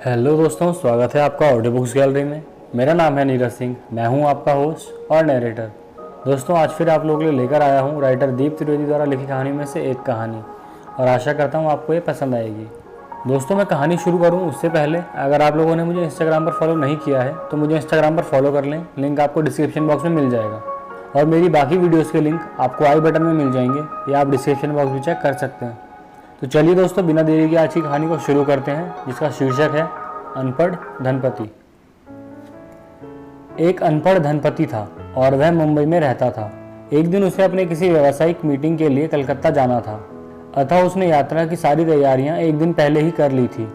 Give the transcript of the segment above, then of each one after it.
Hello दोस्तों, स्वागत है आपका ऑडियो बुक्स गैलरी में। मेरा नाम है नीरज सिंह, मैं हूं आपका होस्ट और नरेटर। दोस्तों, आज फिर आप लोगों के लिए लेकर आया हूं राइटर दीप त्रिवेदी द्वारा लिखी कहानी में से एक कहानी, और आशा करता हूं आपको ये पसंद आएगी। दोस्तों, मैं कहानी शुरू करूं उससे पहले अगर आप लोगों ने मुझे इंस्टाग्राम पर फॉलो नहीं किया है तो मुझे इंस्टाग्राम पर फॉलो कर लें। लिंक आपको डिस्क्रिप्शन बॉक्स में मिल जाएगा, और मेरी बाकी वीडियोज़ के लिंक आपको आई बटन में मिल जाएंगे या आप डिस्क्रिप्शन बॉक्स भी चेक कर सकते हैं। तो चलिए दोस्तों, बिना देरी के आज की कहानी को शुरू करते हैं, जिसका शीर्षक है अनपढ़ धनपति। एक अनपढ़ धनपति था और वह मुंबई में रहता था। एक दिन उसे अपने किसी व्यावसायिक मीटिंग के लिए कलकत्ता जाना था, अतः उसने यात्रा की सारी तैयारियां एक दिन पहले ही कर ली थी।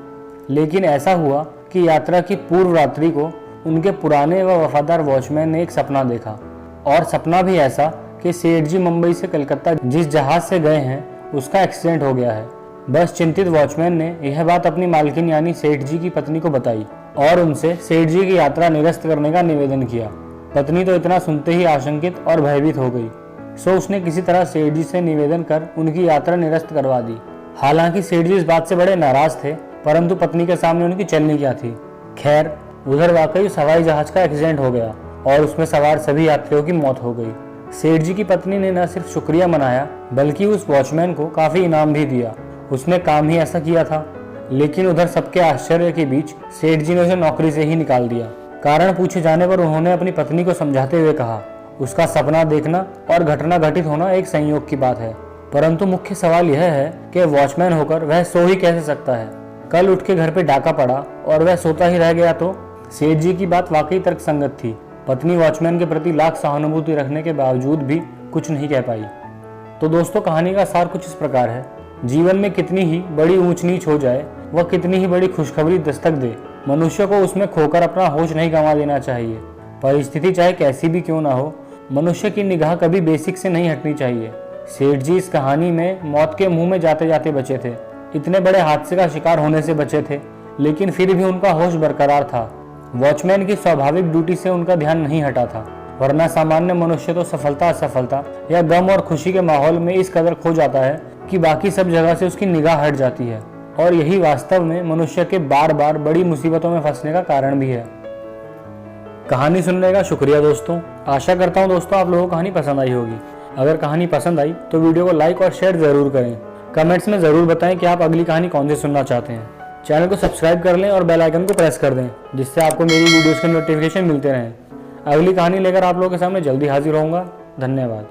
लेकिन ऐसा हुआ कि यात्रा की पूर्व रात्रि को उनके पुराने व वफादार वॉचमैन ने एक सपना देखा, और सपना भी ऐसा कि सेठ जी मुंबई से कलकत्ता जिस जहाज से गए हैं उसका एक्सीडेंट हो गया है। बस चिंतित वॉचमैन ने यह बात अपनी मालकिन यानी सेठ जी की पत्नी को बताई और उनसे सेठ जी की यात्रा निरस्त करने का निवेदन किया। पत्नी तो इतना सुनते ही आशंकित और भयभीत हो गई, सो उसने किसी तरह सेठ जी से निवेदन कर उनकी यात्रा निरस्त करवा दी। हालांकि सेठ जी इस बात से बड़े नाराज थे, परंतु पत्नी के सामने उनकी चलनी क्या थी। खैर, उधर वाकई हवाई जहाज का एक्सीडेंट हो गया और उसमें सवार सभी यात्रियों की मौत हो गई। सेठ जी की पत्नी ने न सिर्फ शुक्रिया मनाया बल्कि उस वॉचमैन को काफी इनाम भी दिया। उसने काम ही ऐसा किया था। लेकिन उधर सबके आश्चर्य के बीच सेठ जी ने उसे नौकरी से ही निकाल दिया। कारण पूछे जाने पर उन्होंने अपनी पत्नी को समझाते हुए कहा, उसका सपना देखना और घटना घटित होना एक संयोग की बात है, परंतु मुख्य सवाल यह है कि वॉचमैन होकर वह सो ही कैसे सकता है। कल उठ के घर पे डाका पड़ा और वह सोता ही रह गया तो सेठ जी की बात वाकई तर्कसंगत थी। पत्नी वॉचमैन के प्रति लाख सहानुभूति रखने के बावजूद भी कुछ नहीं कह पाई। तो दोस्तों, कहानी का सार कुछ इस प्रकार है। जीवन में कितनी ही बड़ी ऊंच नीच हो जाए, वह कितनी ही बड़ी खुशखबरी दस्तक दे, मनुष्य को उसमें खोकर अपना होश नहीं गंवा देना चाहिए। परिस्थिति चाहे कैसी भी क्यों ना हो, मनुष्य की निगाह कभी बेसिक से नहीं हटनी चाहिए। सेठ जी इस कहानी में मौत के मुंह में जाते जाते बचे थे। इतने बड़े हादसे का शिकार होने से बचे थे, लेकिन फिर भी उनका होश बरकरार था। वॉचमैन की स्वाभाविक ड्यूटी से उनका ध्यान नहीं हटा था, वरना सामान्य मनुष्य तो सफलता असफलता या गम और खुशी के माहौल में इस कदर खो जाता है कि बाकी सब जगह से उसकी निगाह हट जाती है, और यही वास्तव में मनुष्य के बार बार बड़ी मुसीबतों में फंसने का कारण भी है। कहानी सुनने का शुक्रिया दोस्तों। आशा करता हूँ दोस्तों आप लोगों को कहानी पसंद आई होगी। अगर कहानी पसंद आई तो वीडियो को लाइक और शेयर जरूर करें। कमेंट्स में जरूर बताएं कि आप अगली कहानी कौन सी सुनना चाहते हैं। चैनल को सब्सक्राइब कर लें और बेल आइकन को प्रेस कर दें, जिससे आपको मेरी वीडियोस के नोटिफिकेशन मिलते रहें। अगली कहानी लेकर आप लोगों के सामने जल्दी हाजिर होऊंगा। धन्यवाद।